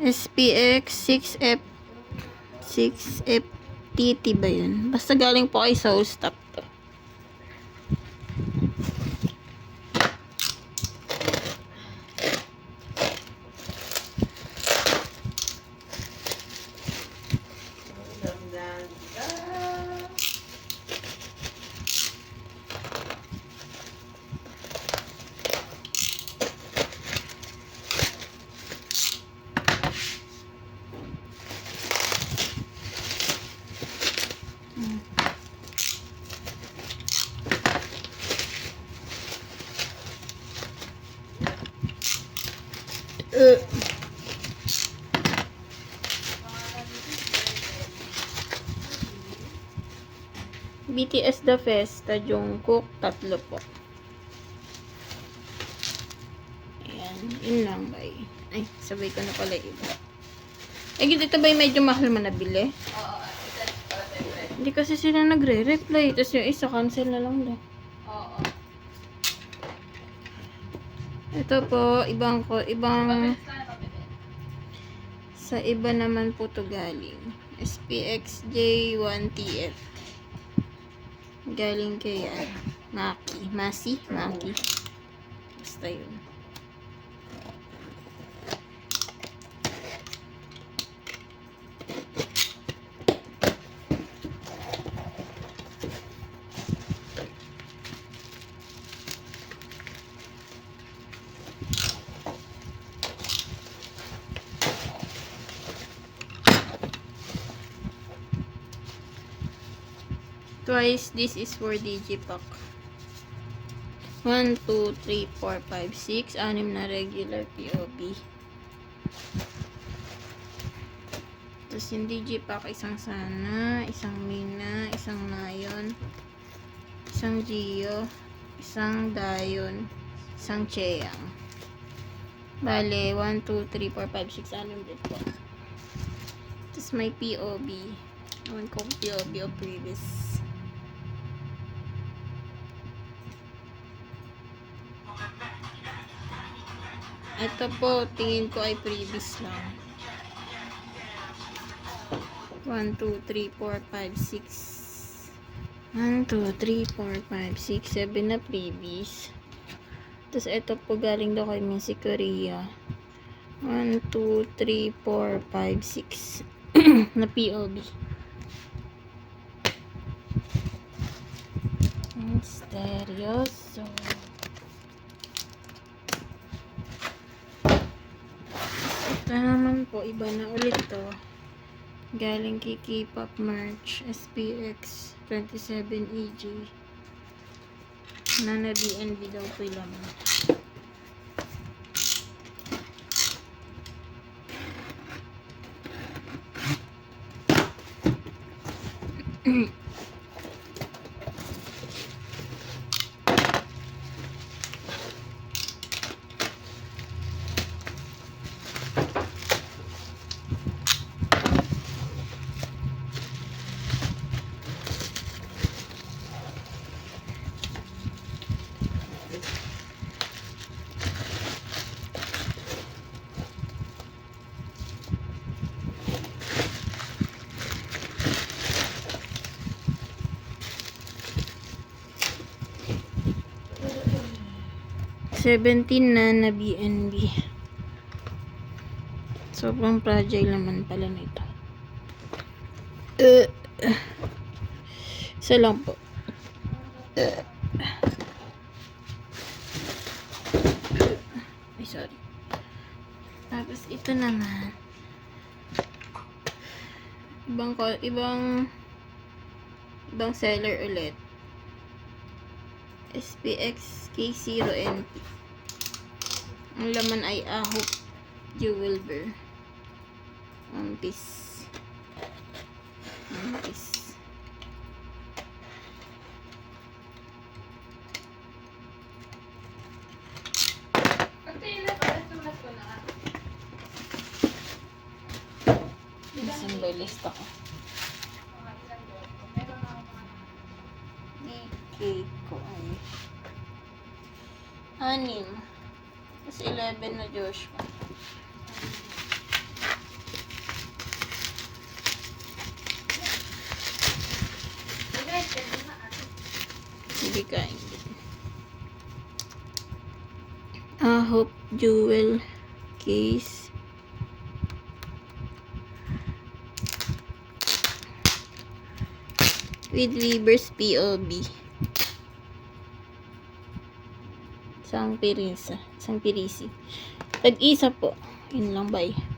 SPX 6F 6FTT ba yun? Basta galing po kay Soul Stop to. BTS The Festa, Jungkook, tatlo po. Ayan, yun lang ba eh. Ay, sabay ko na pala iba. Eh, ito ba yung medyo mahal mo nabili? Oo, Hindi kasi sila nagre-reply. Tapos yung isa, cancel na lang daw. oo. Ito po, ibang sa iba naman po to galing. SPX J1TF. Galing kay Maki. Basta yun. Twice, this is for Digipack. 1, 2, 3, 4, 5, 6. 6 na regular POB. Tapos yung Digipack, isang Sana, isang Mina, isang Nayon, isang Gio, isang Dayon, isang Cheang. Bale, 1, 2, 3, 4, 5, 6, 6 din po. Tapos may POB. Ewan ko POB o previous. Ito po, tingin ko ay previous lang. 1, 2, 3, 4, 5, 6. 1, 2, 3, 4, 5, 6, 7 na previous. Tapos ito po galing daw kay Miss Korea. 1, 2, 3, 4, 5, 6 na POB. Misteryoso. Ito naman po, iba na ulit to. Galing kay K-pop merch SPX 27EG. Nana BNB daw po yung laman. $17 na BNB. Sobrang fragile naman pala nito. Isa lang po. Ay, sorry. Tapos ito naman. Ibang seller ulit. SPX K0NP. Ang laman ay Ahok Jewel Bear. One piece. Isang list ako. DK ko ay 6. Tapos 11 na Joshua. Hindi kain din. Ahop jewel case. With Weavers POB. Isang pirisi. Tag-isa po. Yun lang, bye.